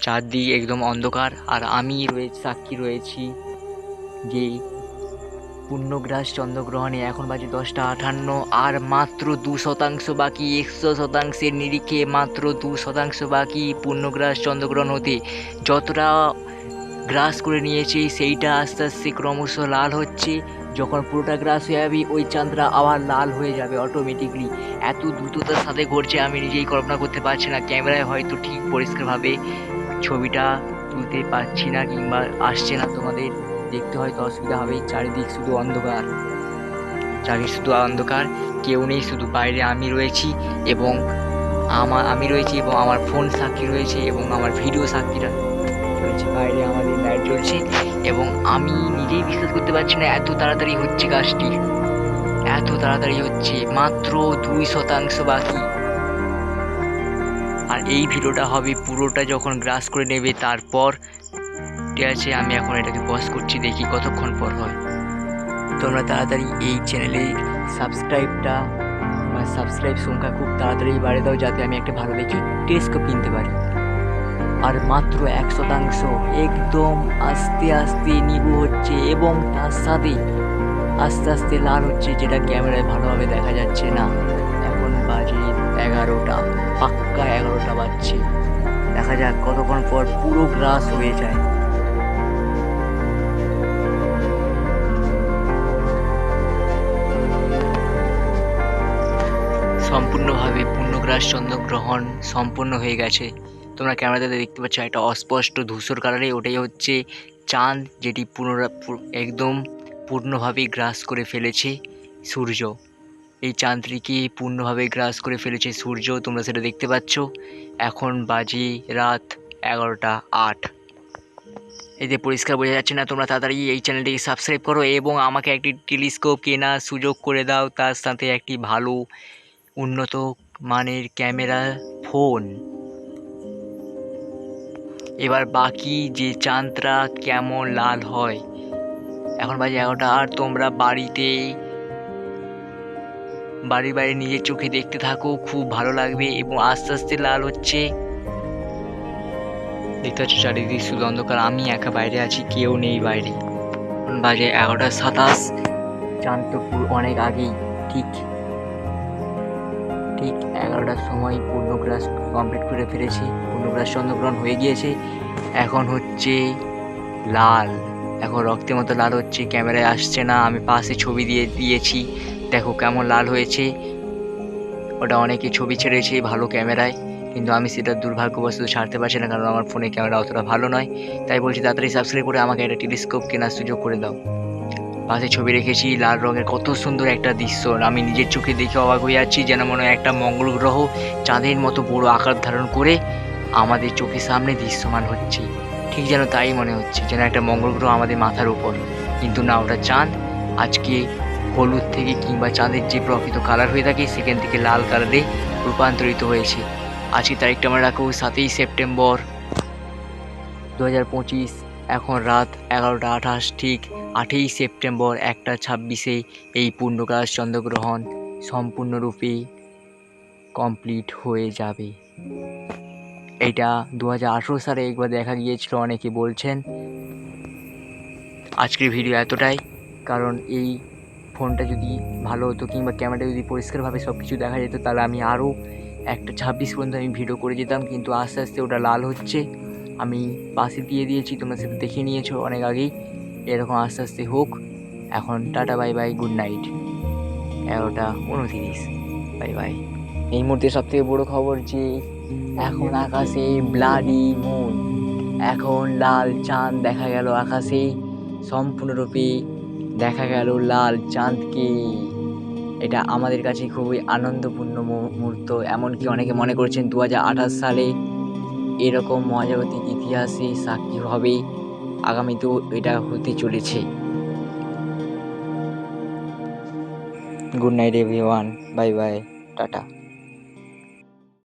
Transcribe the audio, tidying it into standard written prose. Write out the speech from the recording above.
চারদিক একদম অন্ধকার, আর আমি সাক্ষী রয়েছি যে পূর্ণগ্রাস চন্দ্রগ্রহণে। এখন বাজে 10টা 58, আর মাত্র 2% বাকি। 100%-এর নিরিখে মাত্র 2% বাকি পূর্ণগ্রাস চন্দ্রগ্রহণ হতে। যতটা গ্রাস করে নিয়েছে সেইটা আস্তে আস্তে ক্রমশ লাল হচ্ছে। যখন পুরোটা গ্রাস হয়ে যাবে ওই চাঁদটা আবার লাল হয়ে যাবে অটোমেটিকলি। এত দ্রুততার সাথে ঘটছে আমি নিজেই কল্পনা করতে পারছি না। ক্যামেরায় হয়তো ঠিক পরিষ্কারভাবে ছবিটা তুলতে পারছি না কিংবা আসছে না, তোমাদের দেখতে হয়তো অসুবিধা হবে। চারিদিক শুধু অন্ধকার, চারিদিক শুধু অন্ধকার, কেউ নেই, শুধু বাইরে আমি রয়েছি এবং আমার ফোন সাক্ষী রয়েছে এবং আমার ভিডিও সাক্ষীরা চলছে। বাইরে আমাদের লাইট জ্বলছে এবং আমি নিজেই বিশ্বাস করতে পারছি না এত তাড়াতাড়ি হচ্ছে কাজটি, এত তাড়াতাড়ি হচ্ছে। মাত্র 2% বাকি। আর এই ভিডিওটা হবে পুরোটা যখন গ্রাস করে নেবে তারপর। ঠিক আছে, আমি এখন এটাকে পজ করছি, দেখি কতক্ষণ পর হয়। তোমরা তাড়াতাড়ি এই চ্যানেলের সাবস্ক্রাইব সংখ্যা খুব তাড়াতাড়ি বাড়িয়ে দাও, যাতে আমি একটা ভালো দেখি টেলিস্কোপ কিনতে পারি। আর মাত্র 1%, একদম আস্তে আস্তে নিভু হচ্ছে এবং তার সাথে আস্তে আস্তে লাল হচ্ছে, যেটা ক্যামেরায় ভালোভাবে দেখা যাচ্ছে না। এখন বাজে 11টা, পাক্কা 11টা বাজছে। দেখা যাক কতক্ষণ পর পুরো গ্রাস হয়ে যায়। সম্পূর্ণভাবে পূর্ণগ্রাস চন্দ্রগ্রহণ সম্পূর্ণ হয়ে গেছে। তোমরা ক্যামেরাতে দেখতে পাচ্ছ একটা অস্পষ্ট ধূসর কালারে, ওটাই হচ্ছে চাঁদ, যেটি একদম পূর্ণভাবে গ্রাস করে ফেলেছে সূর্য। এই চাঁদটিকে পূর্ণভাবে গ্রাস করে ফেলেছে সূর্য, তোমরা সেটা দেখতে পাচ্ছ। এখন বাজে রাত 11টা 8। এতে পরিষ্কার বোঝা যাচ্ছে না। তোমরা তাড়াতাড়ি এই চ্যানেলটিকে সাবস্ক্রাইব করো এবং আমাকে একটি টেলিস্কোপ কেনার সুযোগ করে দাও, তার সাথে একটি ভালো উন্নত মানের ক্যামেরা ফোন। এবার বাকি যে চাঁদটা কেমন লাল হয়। এখন বাজে 11টা, আর তোমরা বাড়ির বাইরে নিজের চোখে দেখতে থাকো, খুব ভালো লাগবে। এবং আস্তে আস্তে লাল হচ্ছে, দেখতে পাচ্ছ চারিদিক শুধু অন্ধকার, আমি একা বাইরে আছি, কেউ নেই বাইরে। এখন বাজে 11টা 27। চাঁদ তো অনেক আগেই ঠিক 11টার সময় পূর্ণগ্রাস কমপ্লিট করে ফেলেছি, পূর্ণগ্রাস চন্দ্রগ্রহণ হয়ে গিয়েছে। এখন হচ্ছে লাল, এখন রক্তের মতো লাল হচ্ছে। ক্যামেরায় আসছে না, আমি পাশে ছবি দিয়েছি, দেখো কেমন লাল হয়েছে। ওটা অনেকে ছবি ছেড়েছে ভালো ক্যামেরায়, কিন্তু আমি সেটা দুর্ভাগ্যবশত ছাড়তে পারছি না, কারণ আমার ফোনে ক্যামেরা অতটা ভালো নয়। তাই বলছি তাড়াতাড়ি সাবস্ক্রাইব করে আমাকে একটা টেলিস্কোপ কেনার সুযোগ করে দাও। পাশে ছবি রেখেছি লাল রঙের, কত সুন্দর একটা দৃশ্য, আমি নিজের চোখে দেখে অবাক হয়ে যাচ্ছি। যেন মনে হয় একটা মঙ্গল গ্রহ চাঁদের মতো বড় আকার ধারণ করে আমাদের চোখের সামনে দৃশ্যমান হচ্ছে। ঠিক যেন তাই মনে হচ্ছে, যেন একটা মঙ্গল গ্রহ আমাদের মাথার উপর, কিন্তু না, ওটা চাঁদ। আজকে হলুদ থেকে কিংবা চাঁদের যে প্রকৃত কালার হয়ে থাকে সেখান থেকে লাল কালারে রূপান্তরিত হয়েছে। আজকে তারিখটা আমরা রাখবো 7ই সেপ্টেম্বর 2025। এখন রাত 11টা 28, ঠিক 8ই সেপ্টেম্বর 1টা 26-এ এই পূর্ণগ্রাস চন্দ্রগ্রহণ সম্পূর্ণরূপে কমপ্লিট হয়ে যাবে। এটা 2018 সালে একবার দেখা গিয়েছিল, অনেকে বলছেন। আজকের ভিডিও এতটাই, কারণ এই ফোনটা যদি ভালো হতো কিংবা ক্যামেরাটা যদি পরিষ্কারভাবে সব কিছু দেখা যেত, তাহলে আমি আরও 1টা 26 পর্যন্ত আমি ভিডিও করে যেতাম। কিন্তু আস্তে আস্তে ওটা লাল হচ্ছে, আমি পাশে দিয়ে দিয়েছি, তোমরা সেটা দেখে নিয়েছো অনেক আগেই। এরকম আস্তে আস্তে হোক। এখন tata, bye bye, good night. 11টা 29, বাই বাই। এই মুহূর্তে সবথেকে বড় খবর যে এখন আকাশে ব্লাডি মুন, এখন লাল চাঁদ দেখা গেল আকাশে। সম্পূর্ণরূপে দেখা গেল লাল চাঁদকে। এটা আমাদের কাছে খুবই আনন্দপূর্ণ মুহূর্ত। এমনকি অনেকে মনে করছেন 2028 সালে এরকম মহাজাগতিক ইতিহাসে সাক্ষী হবে। আগামীতেও এটা হতে চলেছে। Good night everyone, bye bye, tata.